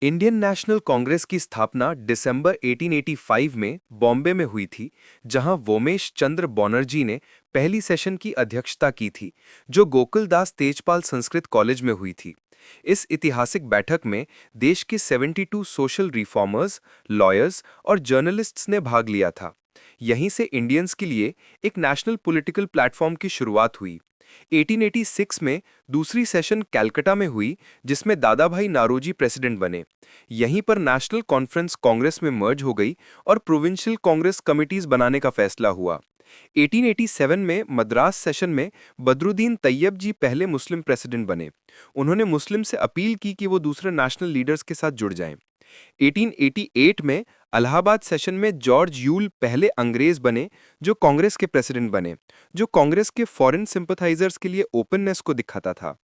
Indian national Congress की स्थापना दिसंबर 1885 में बॉम्बे में हुई थी, जहां वोमेश चंद्र बनर्जी ने पहली सेशन की अध्यक्षता की थी, जो गोकुलदास तेजपाल संस्कृत कॉलेज में हुई थी। इस ऐतिहासिक बैठक में देश के 72 सोशल रिफॉर्मर्स, लॉयर्स और जर्नलिस्ट्स ने भाग लिया था। यहीं से इंडियंस के लिए एक नेशनल पॉलिटिकल प्लेटफॉर्म की शुरुआत हुई। 1886 में दूसरी सेशन कलकत्ता में हुई, जिसमें दादाभाई नारोजी प्रेसिडेंट बने। यहीं पर नेशनल कॉन्फ्रेंस कांग्रेस में मर्ज हो गई और प्रोविंशियल कांग्रेस कमिटीज बनाने का फैसला हुआ। 1887 में मद्रास सेशन में बदरुद्दीन तैयब जी पहले मुस्लिम प्रेसिडेंट बने। उन्होंने मुस्लिम से अपील की कि वो दूसरे नेशनल लीडर्स के साथ जुड़ जाएं। 1888 में इलाहाबाद सेशन में जॉर्ज यूल पहले अंग्रेज बने, जो कांग्रेस के प्रेसिडेंट बने, जो कांग्रेस के फॉरेन सिंपथाइजर्स के लिए ओपननेस को दिखाता था।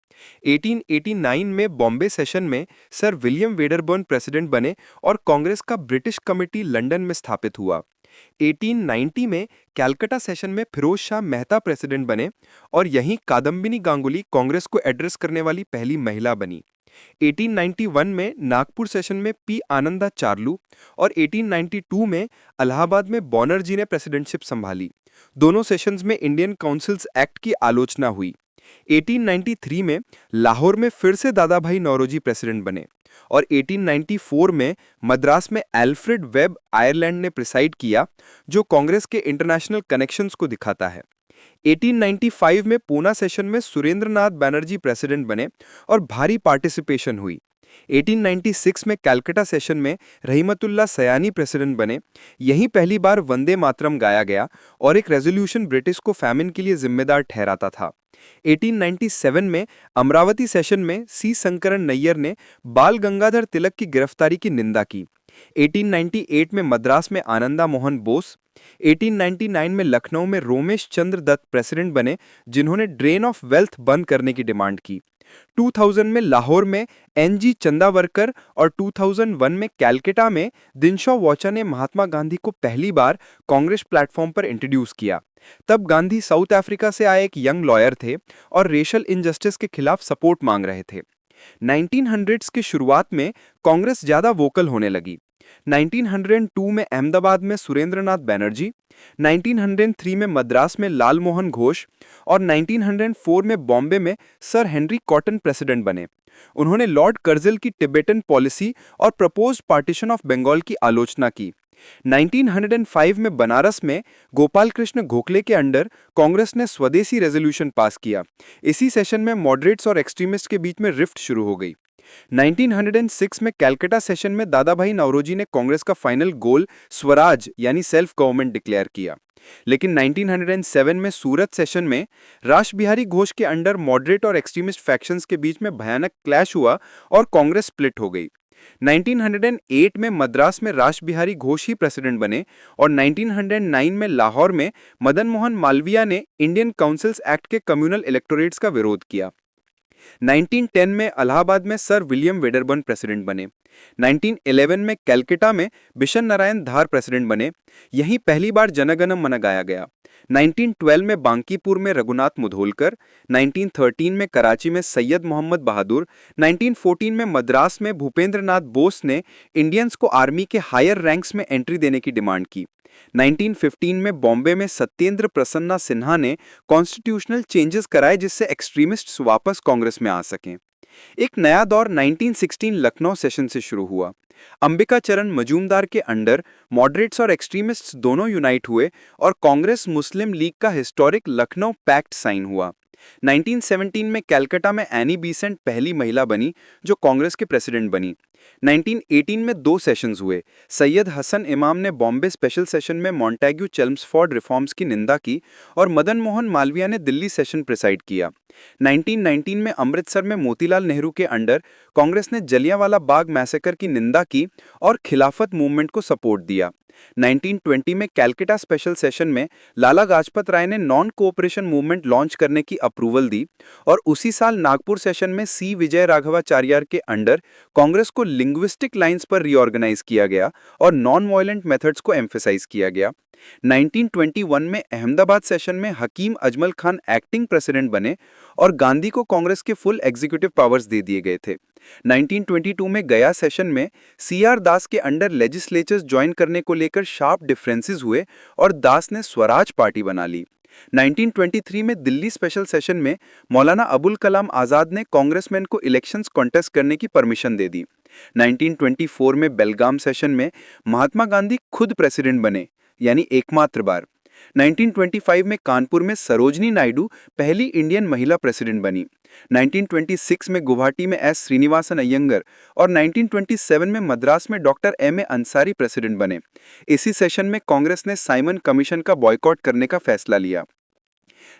1889 में बॉम्बे सेशन में सर विलियम वेडरबर्न प्रेसिडेंट बने और कांग्रेस का ब्रिटिश कमिटी लंदन में स्थापित हुआ। 1890 में कलकत्ता सेशन में फिरोज शाह मेहता प्रेसिडेंट बने और यहीं कादम्बिनी गांगुली कांग्रेस को एड्रेस करने वाली पहली महिला बनी। 1891 में नागपुर सेशन में पी आनंदा चार्लू और 1892 में इलाहाबाद में बनर्जी ने प्रेसिडेंटशिप संभाली। दोनों सेशंस में इंडियन काउंसिल्स एक्ट की आलोचना हुई। 1893 में लाहौर में फिर से दादाभाई नौरोजी प्रेसिडेंट बने और 1894 में मद्रास में एल्फ्रेड वेब आयरलैंड ने प्रिसाइड किया, जो कांग्रेस के इंटरनेशनल कनेक्शंस को दिखाता है। 1895 में पूना सेशन में सुरेंद्रनाथ बैनर्जी प्रेसिडेंट बने और भारी पार्टिसिपेशन हुई। 1896 में कलकत्ता सेशन में रहीमतुल्लाह सयानी प्रेसिडेंट बने। यहीं पहली बार वंदे मातरम गाया गया और एक रेजोल्यूशन ब्रिटिश को फैमिन के लिए जिम्मेदार ठहराता था। 1897 में अमरावती सेशन में सी शंकरन नैयर ने बाल गंगाधर तिलक की गिरफ्तारी की निंदा की। 1898 में मद्रास में आनंदा मोहन बोस, 1899 में लखनऊ में रोमेश चंद्र दत्त प्रेसिडेंट बने, जिन्होंने ड्रेन ऑफ वेल्थ बंद करने की डिमांड की। 2000 में लाहौर में एनजी चंदावरकर और 2001 में कलकत्ता में दिनशॉ वाचा ने महात्मा गांधी को पहली बार कांग्रेस प्लेटफॉर्म पर इंट्रोड्यूस किया। तब गांधी साउथ अफ्रीका से आए एक यंग लॉयर थे और रेशल इनजस्टिस के खिलाफ सपोर्ट मांग रहे थे। 1900s की शुरुआत में कांग्रेस ज्यादा वोकल होने लगी। 1902 में अहमदाबाद में सुरेंद्रनाथ बैनर्जी, 1903 में मद्रास में लाल मोहन घोष और 1904 में बॉम्बे में सर हेनरी कॉटन प्रेसिडेंट बने। उन्होंने लॉर्ड कर्जिल की टिबेटन पॉलिसी और प्रपोज्ड पार्टीशन ऑफ बंगाल की आलोचना की। 1905 में बनारस में गोपाल कृष्ण गोखले के अंडर कांग्रेस ने स्वदेशी रेजोल्यूशन पास किया। इसी सेशन में मॉडरेट्स और एक्सट्रीमिस्ट के बीच में रिफ्ट शुरू हो गई। 1906 में कलकत्ता सेशन में दादाभाई नौरोजी ने कांग्रेस का फाइनल गोल स्वराज यानी सेल्फ गवर्नमेंट डिक्लेयर किया। लेकिन 1907 में सूरत सेशन में रास बिहारी घोष के अंडर मॉडरेट और एक्सट्रीमिस्ट फैक्शंस के बीच में भयानक क्लैश हुआ और कांग्रेस स्प्लिट हो गई। 1908 में मद्रास में रास बिहारी घोष ही प्रेसिडेंट बने और 1909 में लाहौर में मदन मोहन मालवीय ने इंडियन काउंसिल्स एक्ट के कम्युनल इलेक्टोरेट्स का विरोध किया। 1910 में इलाहाबाद में सर विलियम वेडरबर्न प्रेसिडेंट बने। 1911 में कलकत्ता में बिशन नारायण धार प्रेसिडेंट बने। यहीं पहली बार जनगण मन गाया गया। 1912 में बांकीपुर में रघुनाथ मुधोलकर, 1913 में कराची में सैयद मोहम्मद बहादुर, 1914 में मद्रास में भूपेंद्र नाथ बोस ने इंडियंस को आर्मी के हायर रैंक्स में एंट्री देने की डिमांड की। 1915 में बॉम्बे में सत्येंद्र प्रसन्ना सिन्हा ने कॉन्स्टिट्यूशनल चेंजेस कराए, जिससे एक्सट्रीमिस्ट्स वापस कांग्रेस में आ सकें। एक नया दौर 1916 लखनऊ सेशन से शुरू हुआ। अंबिका चरण मजूमदार के अंडर मॉडरेट्स और एक्सट्रीमिस्ट्स दोनों यूनाइट हुए और कांग्रेस मुस्लिम लीग का हिस्टोरिक लखनऊ पैक्ट साइन हुआ। 1917 में कलकत्ता में एनी बीसेंट पहली महिला बनी जो कांग्रेस के प्रेसिडेंट बनी। 1918 में दो सेशंस हुए। सैयद हसन इमाम ने बॉम्बे स्पेशल सेशन में मॉन्टेग्यू चेल्म्सफोर्ड रिफॉर्म्स की निंदा की और मदन मोहन मालवीय ने दिल्ली सेशन प्रिसाइड किया। 1919 में अमृतसर में मोतीलाल नेहरू के अंडर कांग्रेस ने जलियांवाला बाग मैसेकर की निंदा की और खिलाफत मूवमेंट को सपोर्ट दिया। 1920 में कलकत्ता स्पेशल सेशन में लाला लाजपत राय ने नॉन कोऑपरेशन मूवमेंट लॉन्च करने की अप्रूवल दी और उसी साल नागपुर सेशन में सी विजय राघवाचार्य के अंडर कांग्रेस को लिंग्विस्टिक लाइंस पर रीऑर्गेनाइज किया गया और नॉन वायलेंट मेथड्स को एम्फेसाइज किया गया। 1921 में अहमदाबाद सेशन में हकीम अजमल खान एक्टिंग प्रेसिडेंट बने और गांधी को कांग्रेस के फुल एग्जीक्यूटिव पावर्स दे दिए गए थे। 1922 में गया सेशन में सीआर दास के अंडर लेजिस्लेचर्स ज्वाइन करने को लेकर शार्प डिफरेंसेस हुए और दास ने स्वराज पार्टी बना ली। 1923 में दिल्ली स्पेशल सेशन में मौलाना अबुल कलाम आज़ाद ने कांग्रेसमैन को इलेक्शंस कॉन्टेस्ट करने की परमिशन दे दी। 1924 में बेलगाम सेशन में महात्मा गांधी खुद प्रेसिडेंट बने, यानी एकमात्र बार। 1925 में कानपुर में सरोजनी नायडू पहली इंडियन महिला प्रेसिडेंट बनी। 1926 में गुवाहाटी में एस श्रीनिवासन अयंगर और 1927 में मद्रास में doctor M A Ansari president बने। इसी सेशन में कांग्रेस ने साइमन कमीशन का बॉयकॉट करने का फैसला लिया।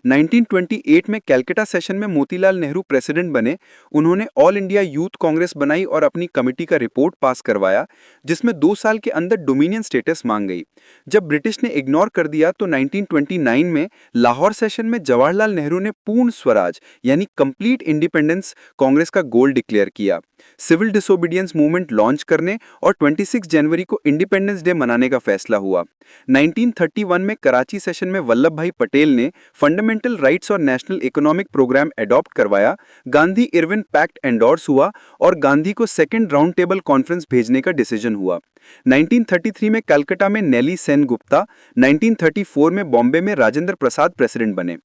1928 में कैलकाटा सेशन में मोतीलाल नेहरू प्रेसिडेंट बने। उन्होंने ऑल इंडिया यूथ कांग्रेस बनाई और अपनी कमेटी का रिपोर्ट पास करवाया, जिसमें 2 साल के अंदर डोमिनियन स्टेटस मांग गई। जब ब्रिटिश ने इग्नोर कर दिया तो 1929 में लाहौर सेशन में जवाहरलाल नेहरू ने पूर्ण स्वराज यानी कंप्लीट इंडिपेंडेंस कांग्रेस का गोल डिक्लेयर किया। सिविल डिसोबीडियंस मूवमेंट लॉन्च करने और 26 जनवरी को इंडिपेंडेंस डे मनाने का फैसला हुआ। 1931 में कराची सेशन में वल्लभ भाई पटेल ने फंडामेंटल राइट्स और नेशनल इकोनॉमिक प्रोग्राम एडॉप्ट करवाया। गांधी इरविन पैक्ट एंडोर्स हुआ और गांधी को सेकेंड राउंड टेबल कॉन्फ्रेंस भेजने का डिसीजन हुआ। 1933 में कलकत्ता में नेली सेन गुप्ता, 1934 में बॉम्बे में राजेंद्र प्रसाद प्रेसिडेंट बने।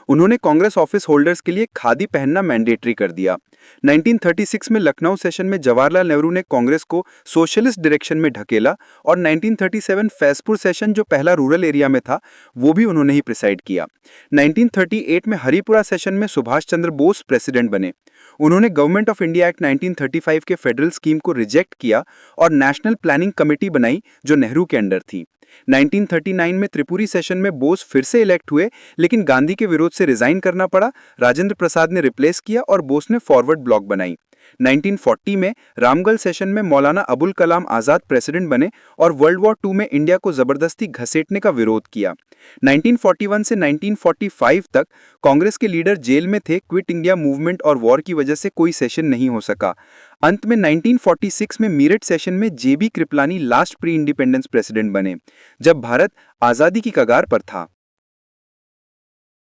उन्होंने कांग्रेस ऑफिस होल्डर्स के लिए खादी पहनना मैंडेटरी कर दिया। 1936 में लखनऊ सेशन में जवाहरलाल नेहरू ने कांग्रेस को सोशलिस्ट डायरेक्शन में ढकेला और 1937 फैजपुर सेशन, जो पहला रूरल एरिया में था, वो भी उन्होंने ही प्रिसाइड किया। 1938 में हरिपुरा सेशन में सुभाष चंद्र बोस प्रेसिडेंट बने। उन्होंने गवर्नमेंट ऑफ इंडिया एक्ट 1935 के फेडरल स्कीम को रिजेक्ट किया और नेशनल प्लानिंग कमेटी बनाई, जो नेहरू के अंडर थी। 1939 में त्रिपुरी सेशन में बोस फिर से इलेक्ट हुए, लेकिन गांधी के विरोध से रिजाइन करना पड़ा। राजेंद्र प्रसाद ने रिप्लेस किया और बोस ने फॉरवर्ड ब्लॉक बनाई। 1940 में रामगढ़ सेशन में मौलाना अबुल कलाम आज़ाद प्रेसिडेंट बने और वर्ल्ड वॉर 2 में इंडिया को जबरदस्ती घसीटने का विरोध किया। 1941 से 1945 तक कांग्रेस के लीडर जेल में थे। क्विट इंडिया मूवमेंट और वॉर की वजह से कोई सेशन नहीं हो सका। अंत में 1946 में मीरठ सेशन में J B Kripalani last pre independence president बने, जब भारत आज़ादी की कगार पर था।